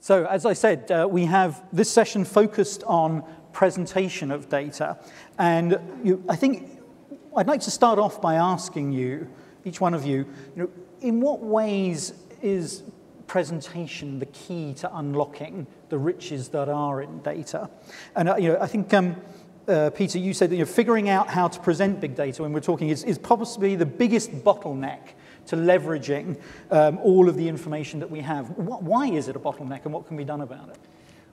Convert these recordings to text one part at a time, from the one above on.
So, as I said, we have this session focused on presentation of data. And I think I'd like to start off by asking you, each one of you, in what ways is presentation the key to unlocking the riches that are in data? And I think, Peter, you said that figuring out how to present big data when we're talking is possibly the biggest bottleneck to leveraging all of the information that we have. Why is it a bottleneck, and what can be done about it?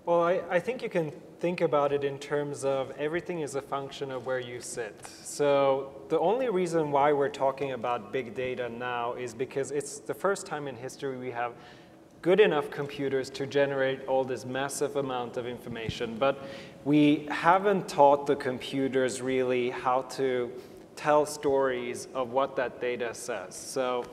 Well, I think you can think about it in terms of everything is a function of where you sit. So the only reason why we're talking about big data now is because it's the first time in history we have good enough computers to generate all this massive amount of information. But we haven't taught the computers really how to tell stories of what that data says. So,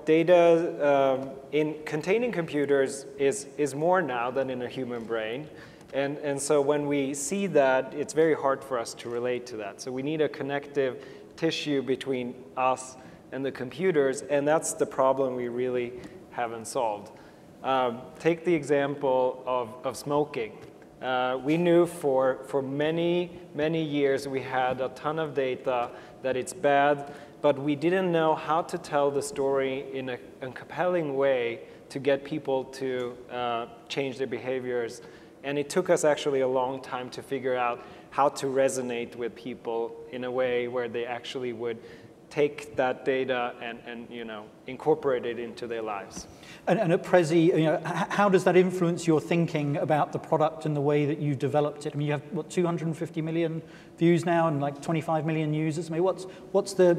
data in containing computers is more now than in a human brain. And so when we see that, it's very hard for us to relate to that. So we need a connective tissue between us and the computers, and that's the problem we really haven't solved. Take the example of smoking. We knew for many, many years we had a ton of data that it's bad, but we didn't know how to tell the story in a compelling way to get people to change their behaviors. And it took us actually a long time to figure out how to resonate with people in a way where they actually would take that data and incorporate it into their lives. And at Prezi, how does that influence your thinking about the product and the way that you developed it? I mean, you have, 250 million views now and like 25 million users. I mean, what's the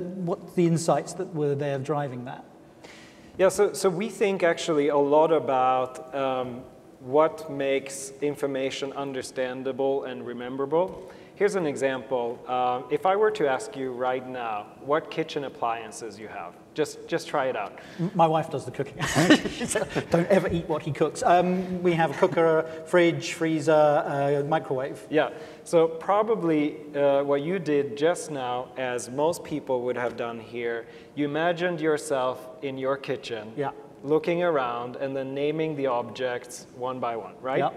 insights that were there driving that? Yeah, so we think actually a lot about what makes information understandable and rememberable. Here's an example. If I were to ask you right now what kitchen appliances you have, just try it out. My wife does the cooking. Don't ever eat what he cooks. We have a cooker, fridge, freezer, microwave. Yeah, so probably what you did just now, as most people would have done here, you imagined yourself in your kitchen, looking around and then naming the objects one by one, right? Yeah.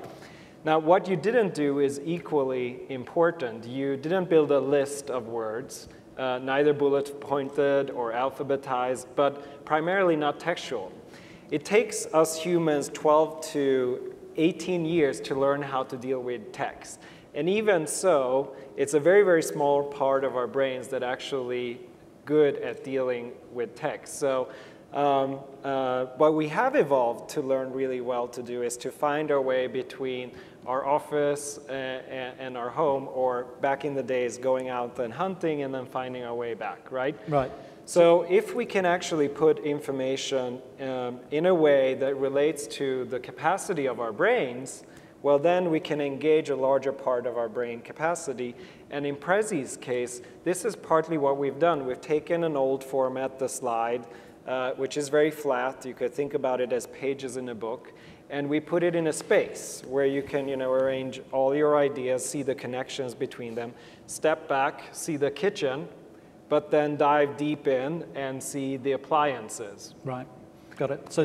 Now, what you didn't do is equally important. You didn't build a list of words, neither bullet-pointed or alphabetized, but primarily not textual. It takes us humans 12 to 18 years to learn how to deal with text. And even so, it's a very, very small part of our brains that actually good at dealing with text. So what we have evolved to learn really well to do is to find our way between our office and our home, or back in the days, going out and hunting and then finding our way back, right? Right. So if we can actually put information in a way that relates to the capacity of our brains, well, then we can engage a larger part of our brain capacity. And in Prezi's case, this is partly what we've done. We've taken an old format, the slide, which is very flat. You could think about it as pages in a book. And we put it in a space where you can arrange all your ideas, see the connections between them, step back, see the kitchen, but then dive deep in and see the appliances. Right, got it. So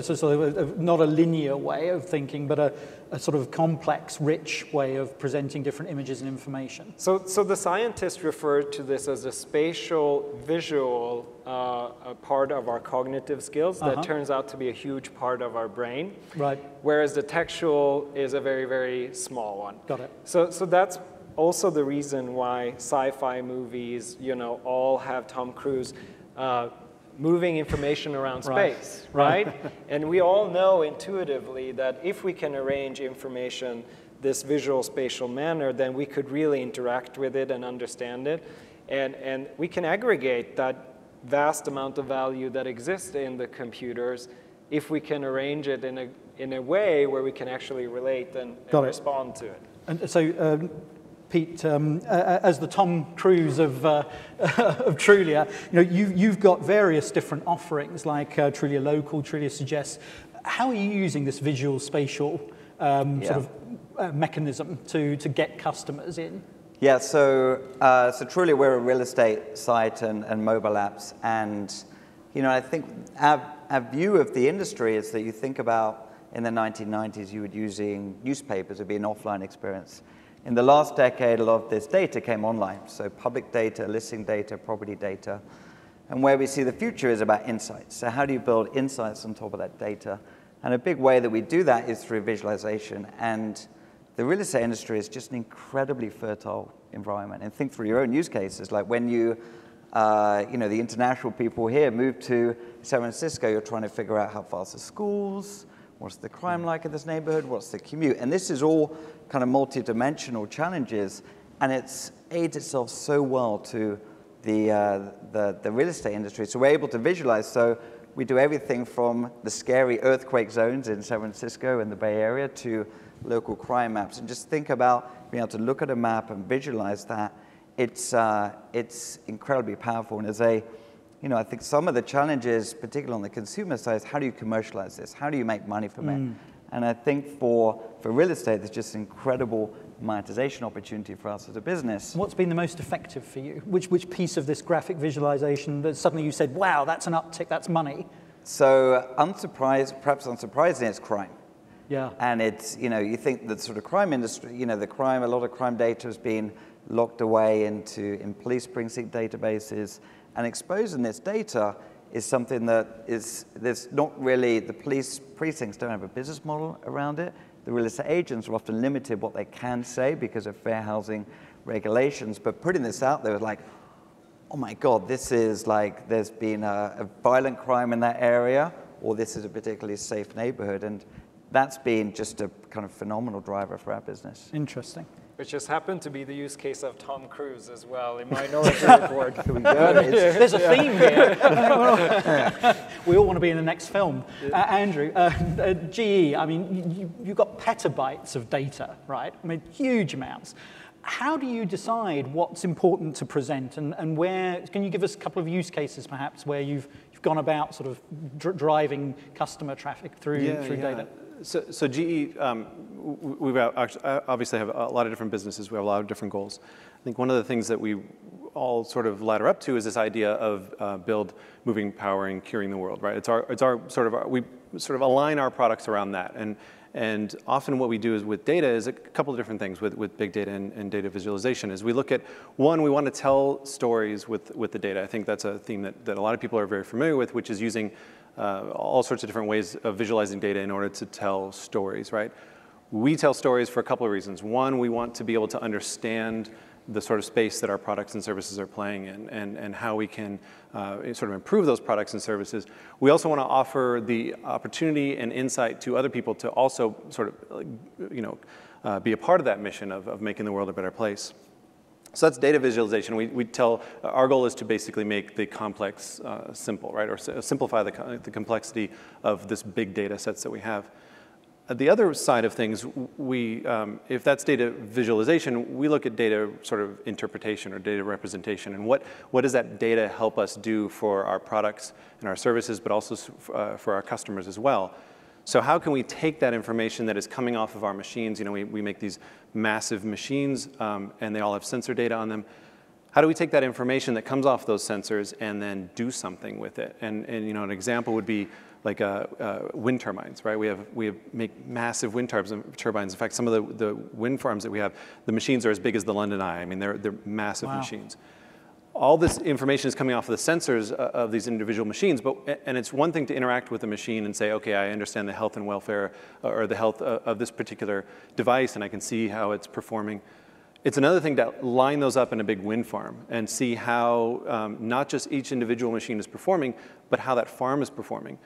not a linear way of thinking, but a sort of complex, rich way of presenting different images and information. So the scientists refer to this as a spatial visual part of our cognitive skills that turns out to be a huge part of our brain. Right. Whereas the textual is a very, very small one. Got it. So that's also the reason why sci-fi movies, all have Tom Cruise moving information around space, right? And we all know intuitively that if we can arrange information this visual spatial manner, then we could really interact with it and understand it. And we can aggregate that vast amount of value that exists in the computers if we can arrange it in a way where we can actually relate and respond to it. And so, Pete, as the Tom Cruise of Trulia, you've got various different offerings like Trulia Local, Trulia Suggests. How are you using this visual spatial sort of mechanism to get customers in? Yeah, so Trulia, we're a real estate site and mobile apps, and I think our view of the industry is that you think about in the 1990s, you were using newspapers, it would be an offline experience. In the last decade, a lot of this data came online, so public data, listing data, property data, and where we see the future is about insights. So how do you build insights on top of that data? And a big way that we do that is through visualization, and the real estate industry is just an incredibly fertile environment. And think through your own use cases, like when the international people here move to San Francisco, you're trying to figure out how fast the schools, what's the crime like in this neighborhood, what's the commute. And this is all kind of multi-dimensional challenges, and it's aids itself so well to the real estate industry. So we're able to visualize. So we do everything from the scary earthquake zones in San Francisco and the Bay Area to local crime maps, and just think about being able to look at a map and visualize that. It's incredibly powerful, and I think some of the challenges, particularly on the consumer side, is how do you commercialize this? How do you make money from it? And I think for real estate, there's just incredible monetization opportunity for us as a business. What's been the most effective for you? Which piece of this graphic visualization that suddenly you said, wow, that's an uptick, that's money? So perhaps unsurprisingly, it's crime. Yeah. And it's, you think the sort of crime industry, a lot of crime data has been locked away in police precinct databases, and exposing this data is something that there's not really, the police precincts don't have a business model around it. The real estate agents are often limited what they can say because of fair housing regulations, but putting this out there was like, oh my God, this is like, there's been a violent crime in that area, or this is a particularly safe neighborhood, and that's been just a kind of phenomenal driver for our business. Interesting. Which just happened to be the use case of Tom Cruise as well in Minority Report. There's a theme here. We all want to be in the next film. Andrew, GE, I mean, you've got petabytes of data, right? I mean, huge amounts. How do you decide what's important to present, and where, can you give us a couple of use cases perhaps where you've gone about sort of driving customer traffic through data? So GE, we obviously have a lot of different businesses. We have a lot of different goals. I think one of the things that we all sort of ladder up to is this idea of build, moving, powering, curing the world, right? We sort of align our products around that. And often what we do is with data is a couple of different things with big data and data visualization. Is we look at, one, we want to tell stories with the data. I think that's a theme that a lot of people are very familiar with, which is using all sorts of different ways of visualizing data in order to tell stories, right? We tell stories for a couple of reasons. One, we want to be able to understand the sort of space that our products and services are playing in, and how we can sort of improve those products and services. We also want to offer the opportunity and insight to other people to also sort of, be a part of that mission of making the world a better place. So that's data visualization. Our goal is to basically make the complex simple, right? Or simplify the complexity of this big data sets that we have. The other side of things, if that's data visualization, we look at data sort of interpretation or data representation, and what does that data help us do for our products and our services, but also for our customers as well. So how can we take that information that is coming off of our machines? We make these massive machines, and they all have sensor data on them. How do we take that information that comes off those sensors and then do something with it? And an example would be like wind turbines, right? We make massive wind turbines. In fact, some of the wind farms that we have, the machines are as big as the London Eye. I mean, they're massive machines. All this information is coming off of the sensors of these individual machines, and it's one thing to interact with a machine and say, okay, I understand the health and welfare or the health of this particular device, and I can see how it's performing. It's another thing to line those up in a big wind farm and see how not just each individual machine is performing, but how that farm is performing.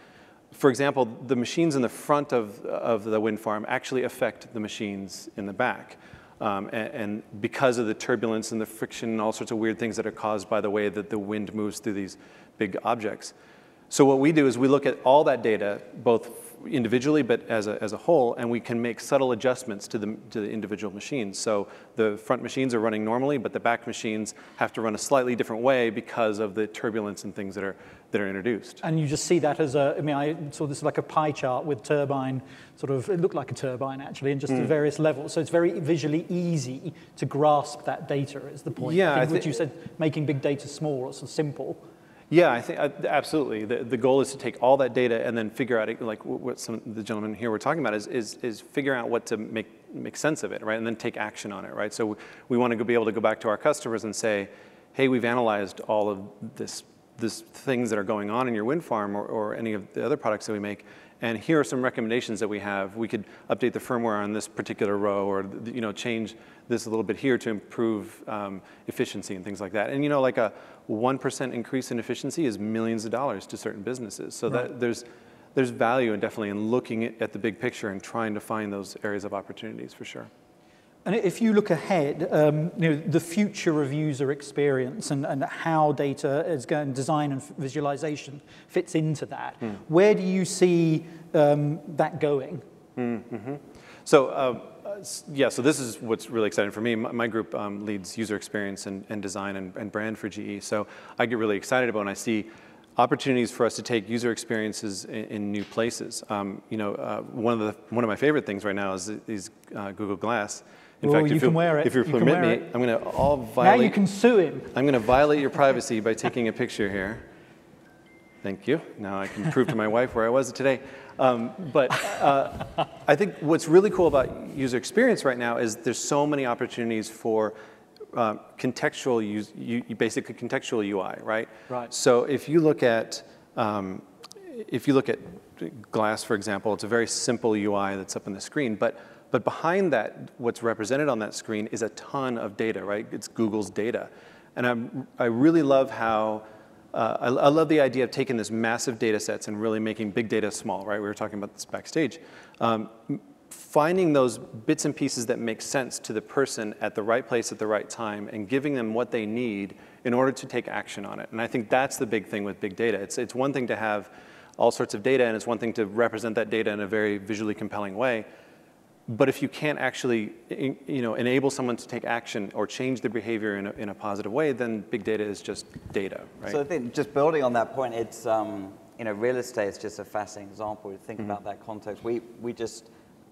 For example, the machines in the front of the wind farm actually affect the machines in the back. And because of the turbulence and the friction and all sorts of weird things that are caused by the way that the wind moves through these big objects. So what we do is we look at all that data, both individually but as a whole, and we can make subtle adjustments to the individual machines. So the front machines are running normally, but the back machines have to run a slightly different way because of the turbulence and things that are introduced. And you just see that as I saw this like a pie chart with turbine, it looked like a turbine actually, and just the various levels. So it's very visually easy to grasp that data is the point. Yeah, which you said making big data small or simple. Yeah, I think absolutely. The goal is to take all that data and then figure out, like what some of the gentlemen here were talking about, is figure out what to make sense of it, right? And then take action on it, right? So we want to be able to go back to our customers and say, hey, we've analyzed all of this things that are going on in your wind farm or any of the other products that we make, and here are some recommendations that we have. We could update the firmware on this particular row, or change this a little bit here to improve efficiency and things like that. And like a 1% increase in efficiency is millions of dollars to certain businesses. So that there's value definitely in looking at the big picture and trying to find those areas of opportunities for sure. And if you look ahead, the future of user experience and how data is going, design and visualization fits into that, where do you see that going? Mm-hmm. So this is what's really exciting for me. My group leads user experience and design and brand for GE. So I get really excited about when I see opportunities for us to take user experiences in new places. One of my favorite things right now is these Google Glass. In fact, you can wear it. If you permit me, I'm going to violate. Now you can sue him. I'm going to violate your privacy by taking a picture here. Thank you. Now I can prove to my wife where I was today. But I think what's really cool about user experience right now is there's so many opportunities for contextual basically contextual UI, right? Right. So if you look at Glass, for example, it's a very simple UI that's up on the screen, but behind that, what's represented on that screen is a ton of data, right? It's Google's data. And I really love how, I love the idea of taking this massive data sets and really making big data small, right? We were talking about this backstage. Finding those bits and pieces that make sense to the person at the right place at the right time and giving them what they need in order to take action on it. And I think that's the big thing with big data. It's one thing to have all sorts of data, and it's one thing to represent that data in a very visually compelling way. But if you can't actually enable someone to take action or change their behavior in a positive way, then big data is just data, right? So I think just building on that point, it's real estate is just a fascinating example to think about that context. We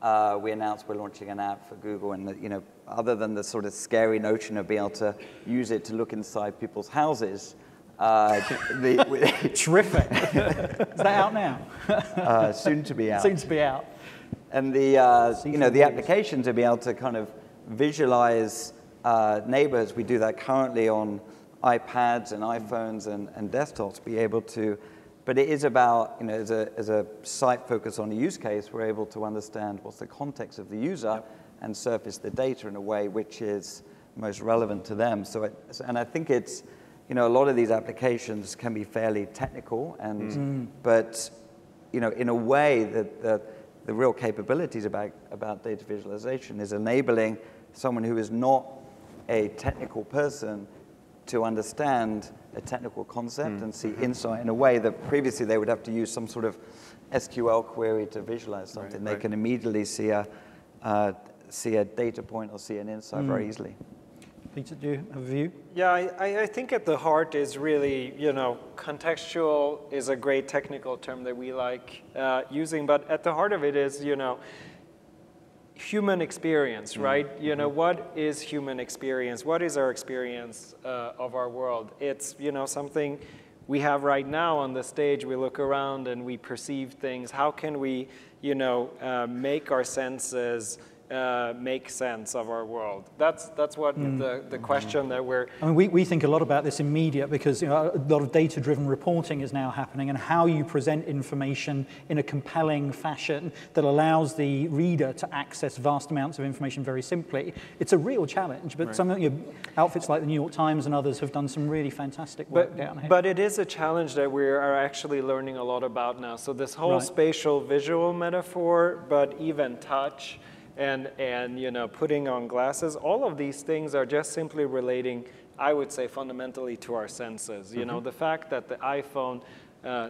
announced we're launching an app for Google, and other than the sort of scary notion of being able to use it to look inside people's houses. Terrific. Is that out now? Soon to be out. Soon to be out. And the application to be able to kind of visualize neighborhoods, we do that currently on iPads and iPhones and desktops, be able to, but it is about, as a site focus on a use case, we're able to understand what's the context of the user and surface the data in a way which is most relevant to them. And I think it's, a lot of these applications can be fairly technical, but, in a way that the real capabilities about data visualization is enabling someone who is not a technical person to understand a technical concept and see insight in a way that previously they would have to use some sort of SQL query to visualize something. They can immediately see a data point or see an insight very easily. Peter, do you have a view? Yeah, I think at the heart is really, contextual is a great technical term that we like using, but at the heart of it is, human experience, right? What is human experience? What is our experience of our world? It's, something we have right now on the stage. We look around and we perceive things. How can we, make our senses make sense of our world? That's what the question that we're... I mean, we think a lot about this in media because a lot of data-driven reporting is now happening, and how you present information in a compelling fashion that allows the reader to access vast amounts of information very simply. It's a real challenge, but some outfits like the New York Times and others have done some really fantastic work down here. But it is a challenge that we are actually learning a lot about now. So this whole spatial visual metaphor, but even touch, and putting on glasses, all of these things are just simply relating, I would say, fundamentally to our senses. The fact that the iPhone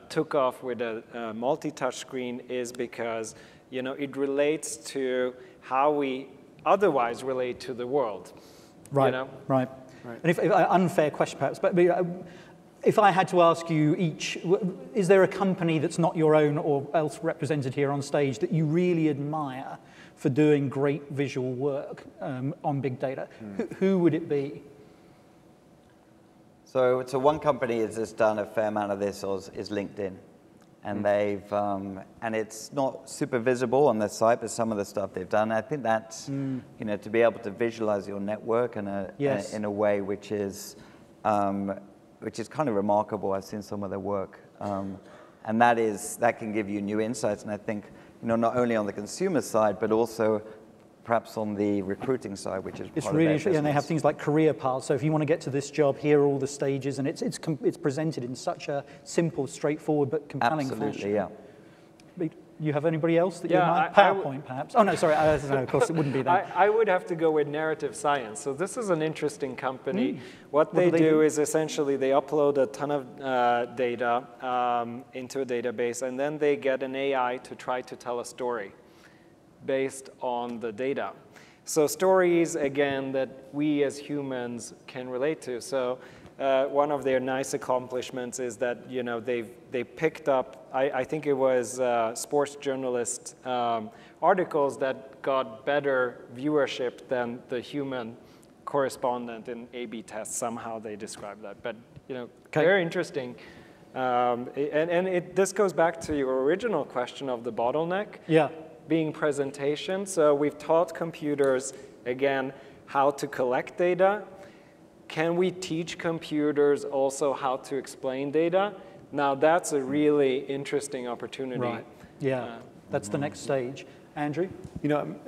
took off with a multi-touch screen is because it relates to how we otherwise relate to the world. Right. And if unfair question perhaps, but if I had to ask you each, is there a company that's not your own or else represented here on stage that you really admire for doing great visual work on big data? Who would it be? So one company that's just done a fair amount of this is LinkedIn. And they've, and it's not super visible on their site, but some of the stuff they've done, I think that's, to be able to visualize your network in a way which is kind of remarkable. I've seen some of their work. And that can give you new insights. And I think, not only on the consumer side, but also perhaps on the recruiting side, which is it's really interesting, and they have things like career paths. So if you want to get to this job, here are all the stages, and it's presented in such a simple, straightforward, but compelling fashion. Absolutely, yeah. You have anybody else that you might? PowerPoint, perhaps? Oh, no, sorry. No, of course, it wouldn't be that. I would have to go with narrative science. So this is an interesting company. What they do is essentially they upload a ton of data into a database, and then they get an AI to try to tell a story based on the data. So stories, again, that we as humans can relate to. So one of their nice accomplishments is that they picked up, I think it was sports journalist articles that got better viewership than the human correspondent in A/B tests. Somehow they described that, but very interesting. This goes back to your original question of the bottleneck. Yeah. Being presentation. So we've taught computers, again, how to collect data. Can we teach computers also how to explain data? Now that's a really interesting opportunity. Right. Yeah, that's the next stage. Andrew?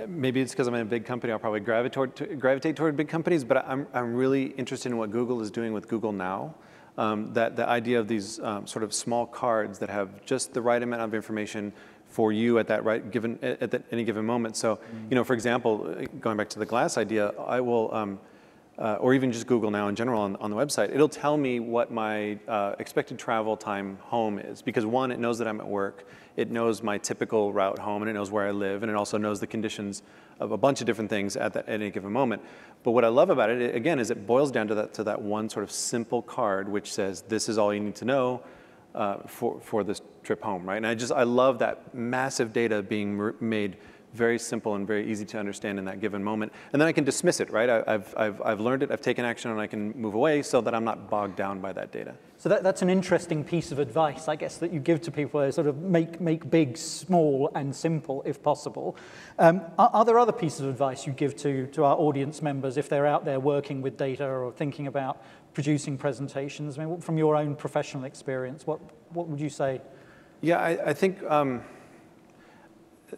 Maybe it's because I'm in a big company, I'll probably gravitate toward big companies, but I'm really interested in what Google is doing with Google Now. That the idea of these sort of small cards that have just the right amount of information for you at any given moment. So, for example, going back to the glass idea, I will, or even just Google Now in general on the website, it'll tell me what my expected travel time home is. Because one, it knows that I'm at work, it knows my typical route home, and it knows where I live, and it also knows the conditions of a bunch of different things at any given moment. But what I love about it, again, is it boils down to that one sort of simple card which says, this is all you need to know for this trip home, right? And I love that massive data being made very simple and very easy to understand in that given moment. And then I can dismiss it, right? I've learned it, I've taken action, and I can move away so that I'm not bogged down by that data. So that's an interesting piece of advice, I guess, that you give to people, sort of make big, small, and simple, if possible. Are there other pieces of advice you give to our audience members if they're out there working with data or thinking about producing presentations? I mean, from your own professional experience, what would you say? Yeah, I think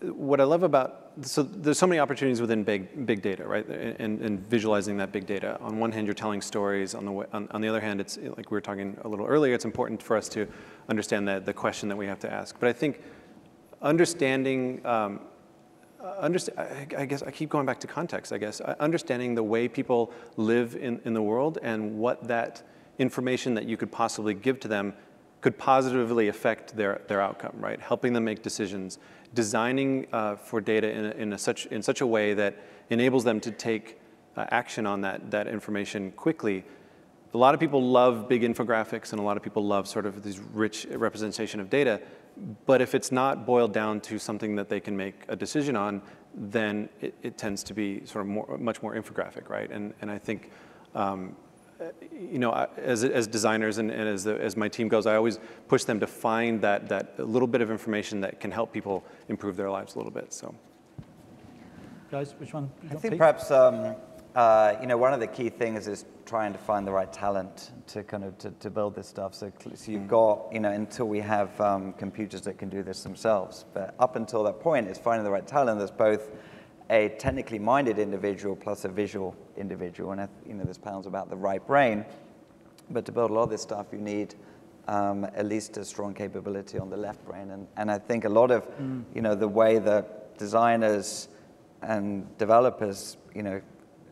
what I love about, so there's so many opportunities within big data, right? And visualizing that big data. On one hand, you're telling stories. On the other hand, it's like we were talking a little earlier, it's important for us to understand the question that we have to ask. But I think understanding, I guess I keep going back to context, I guess. Understanding the way people live in the world and what that information that you could possibly give to them could positively affect their outcome, right? Helping them make decisions, designing for data in such a way that enables them to take action on that information quickly. A lot of people love big infographics, and a lot of people love sort of these rich representation of data. But if it's not boiled down to something that they can make a decision on, then it tends to be sort of much more infographic, right? And I think, as designers and as my team goes, I always push them to find that little bit of information that can help people improve their lives a little bit. So, Guys, which one? I think perhaps one of the key things is trying to find the right talent to kind of to build this stuff. So you've got until we have computers that can do this themselves. But up until that point, it's finding the right talent that's both a technically minded individual plus a visual individual. And this panel's about the right brain. But to build a lot of this stuff, you need at least a strong capability on the left brain. And I think a lot of the way that designers and developers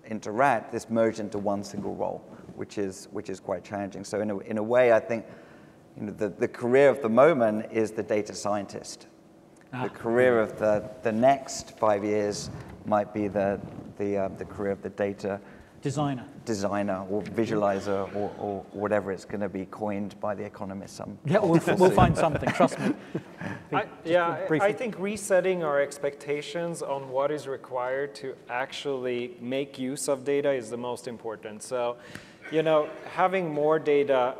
interact, this merged into one single role, which is quite challenging. So in a way, I think the career of the moment is the data scientist. The career of the next 5 years might be the career of the data designer or visualizer or whatever it's going to be coined by the Economist. Yeah, we'll find something, trust me. I think resetting our expectations on what is required to actually make use of data is the most important. So, having more data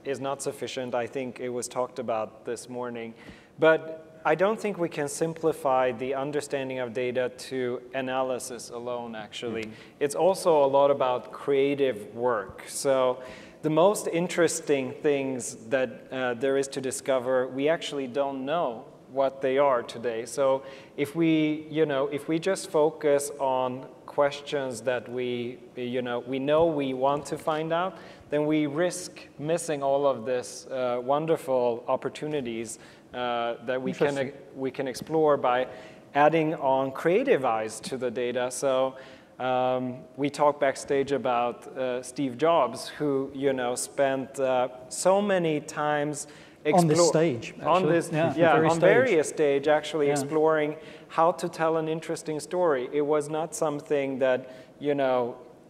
is not sufficient. I think it was talked about this morning. But I don't think we can simplify the understanding of data to analysis alone, actually. It's also a lot about creative work. So the most interesting things that there is to discover, we actually don't know what they are today. So if we just focus on questions that we know we want to find out, then we risk missing all of this wonderful opportunities that we can explore by adding on creative eyes to the data. So we talked backstage about Steve Jobs, who spent so many times on this stage, actually. On various stage, actually exploring how to tell an interesting story. It was not something that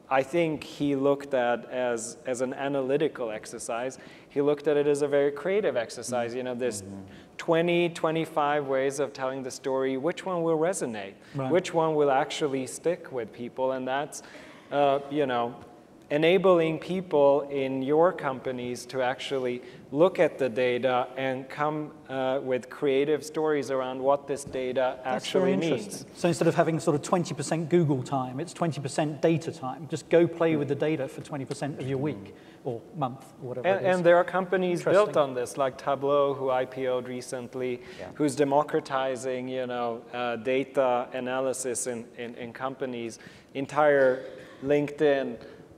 I think he looked at as an analytical exercise. He looked at it as a very creative exercise. There's 20, 25 ways of telling the story. Which one will resonate? Right. Which one will actually stick with people? And that's, enabling people in your companies to actually look at the data and come with creative stories around what this data actually means. So instead of having sort of 20% Google time, it's 20% data time. Just go play with the data for 20% of your week or month or whatever it is. And there are companies built on this, like Tableau, who IPO'd recently, who's democratizing data analysis in companies. Entire LinkedIn,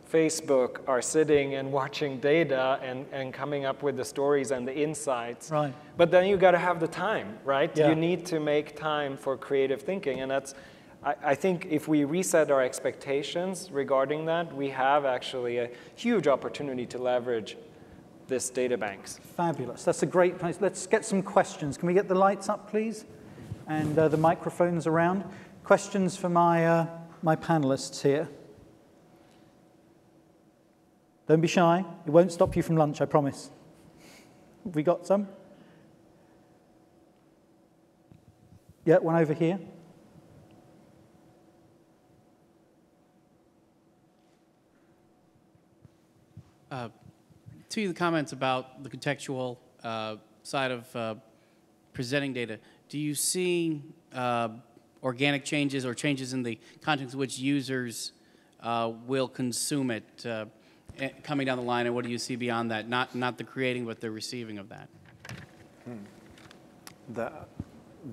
Facebook are sitting and watching data and coming up with the stories and the insights. Right. But then you got to have the time, right? Yeah. You need to make time for creative thinking. And that's, I think if we reset our expectations regarding that, we have actually a huge opportunity to leverage this data banks. Fabulous. That's a great place. Let's get some questions. Can we get the lights up, please? And the microphones around. Questions for my panelists here. Don't be shy. It won't stop you from lunch, I promise. Have we got some? Yeah, one over here. To the comments about the contextual side of presenting data, do you see organic changes or changes in the context in which users will consume it coming down the line, and what do you see beyond that? Not the creating, but the receiving of that.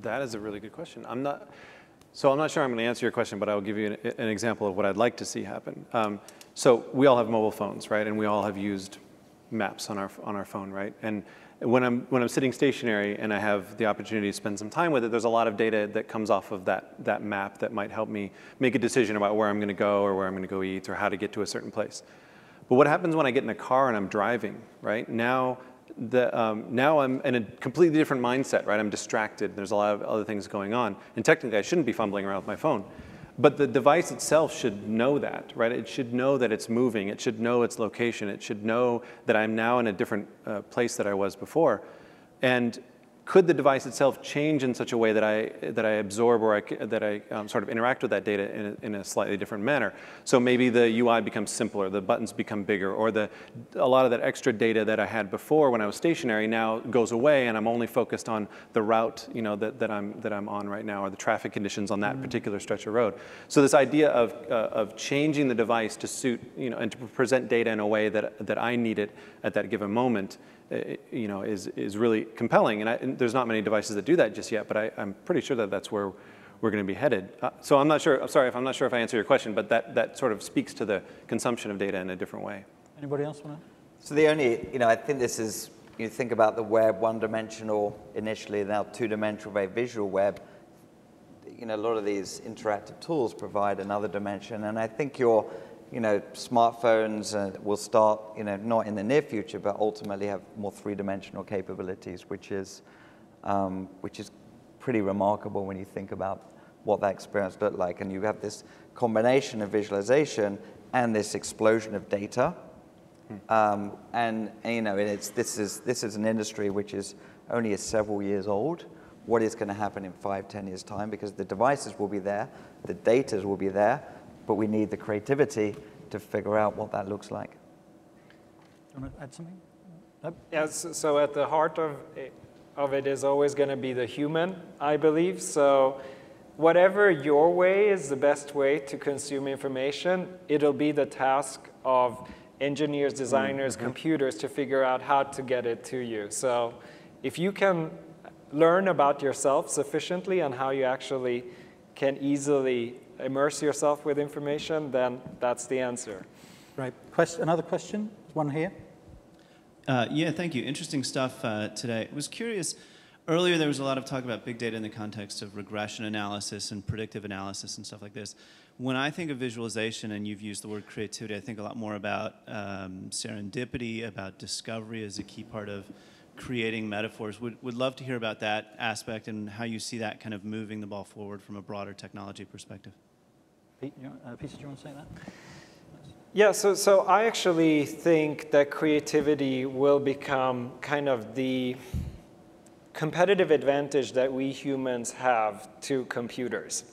That is a really good question. I'm not sure I'm going to answer your question, but I will give you an example of what I'd like to see happen. So we all have mobile phones, right? And we all have used maps on our phone, right? And when I'm sitting stationary and I have the opportunity to spend some time with it, there's a lot of data that comes off of that map that might help me make a decision about where I'm going to go or where I'm going to go eat or how to get to a certain place. But what happens when I get in a car and I'm driving, right? Now I'm in a completely different mindset, right? I'm distracted. There's a lot of other things going on. And technically, I shouldn't be fumbling around with my phone. But the device itself should know that, right? It should know that it's moving. It should know its location. It should know that I'm now in a different place that I was before. And could the device itself change in such a way that I absorb or that I sort of interact with that data in a slightly different manner? So maybe the UI becomes simpler, the buttons become bigger, or a lot of that extra data that I had before when I was stationary now goes away, and I'm only focused on the route, that I'm on right now, or the traffic conditions on that particular stretch of road. So this idea of changing the device to suit, and to present data in a way that I need it at that given moment, is really compelling. And there's not many devices that do that just yet, but I'm pretty sure that that's where we're going to be headed. So I'm not sure, I'm not sure if I answered your question, but that sort of speaks to the consumption of data in a different way. Anybody else want to? So the only, I think this is, you think about the web, one-dimensional initially, now two-dimensional, very visual web. A lot of these interactive tools provide another dimension, and I think your smartphones will start, not in the near future, but ultimately have more three-dimensional capabilities, which is pretty remarkable when you think about what that experience looked like. And you have this combination of visualization and this explosion of data. This is an industry which is only several years old. What is going to happen in 5-10 years' time? Because the devices will be there, the data will be there, but we need the creativity to figure out what that looks like. Do you want to add something? Nope. Yes, so at the heart of it is always going to be the human, I believe. So whatever your way is the best way to consume information, it'll be the task of engineers, designers, computers to figure out how to get it to you. So if you can learn about yourself sufficiently and how you actually can easily immerse yourself with information, then that's the answer. Right. Another question? One here. Yeah, thank you. Interesting stuff today. I was curious, earlier there was a lot of talk about big data in the context of regression analysis and predictive analysis and stuff like this. When I think of visualization, and you've used the word creativity, I think a lot more about serendipity, about discovery as a key part of creating metaphors. Would love to hear about that aspect and how you see that kind of moving the ball forward from a broader technology perspective. Pete, do you want to say that? Yeah, so I actually think that creativity will become kind of the competitive advantage that we humans have to computers.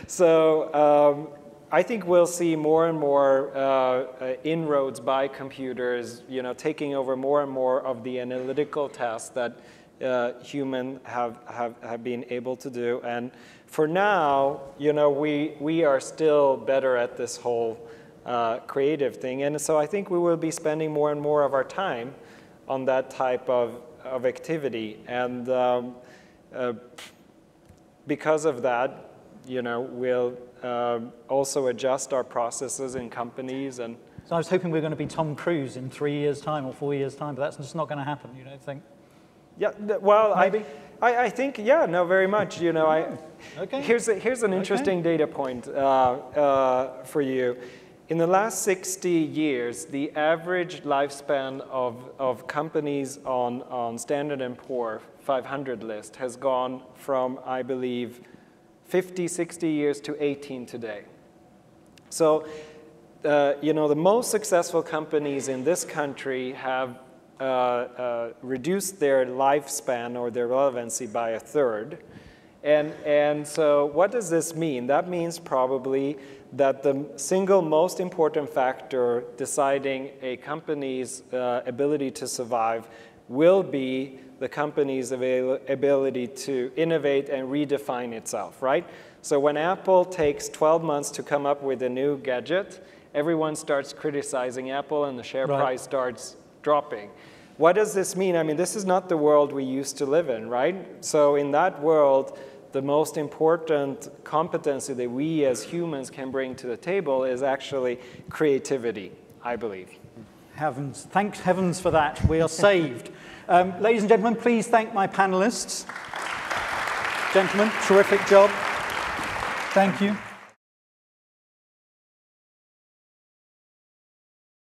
So I think we'll see more and more inroads by computers, taking over more and more of the analytical tasks that humans have been able to do. And for now, we are still better at this whole creative thing. And so I think we will be spending more and more of our time on that type of activity. And because of that, we'll also adjust our processes in companies. And so I was hoping we were going to be Tom Cruise in 3 years' time or 4 years' time, but that's just not going to happen, you don't think? Yeah, well, maybe. I think, yeah, no, very much. Okay. Here's an interesting data point for you. In the last 60 years, the average lifespan of companies on Standard & Poor's 500 list has gone from, I believe, 50, 60 years to 18 today. So, the most successful companies in this country have reduced their lifespan or their relevancy by a third. And so what does this mean? That means probably that the single most important factor deciding a company's ability to survive will be the company's ability to innovate and redefine itself, right? So when Apple takes 12 months to come up with a new gadget, everyone starts criticizing Apple and the share price starts dropping. What does this mean? I mean, this is not the world we used to live in, right? So in that world, the most important competency that we as humans can bring to the table is actually creativity, I believe. Heavens. Thank heavens for that. We are saved. Ladies and gentlemen, please thank my panelists. Gentlemen, terrific job. Thank you.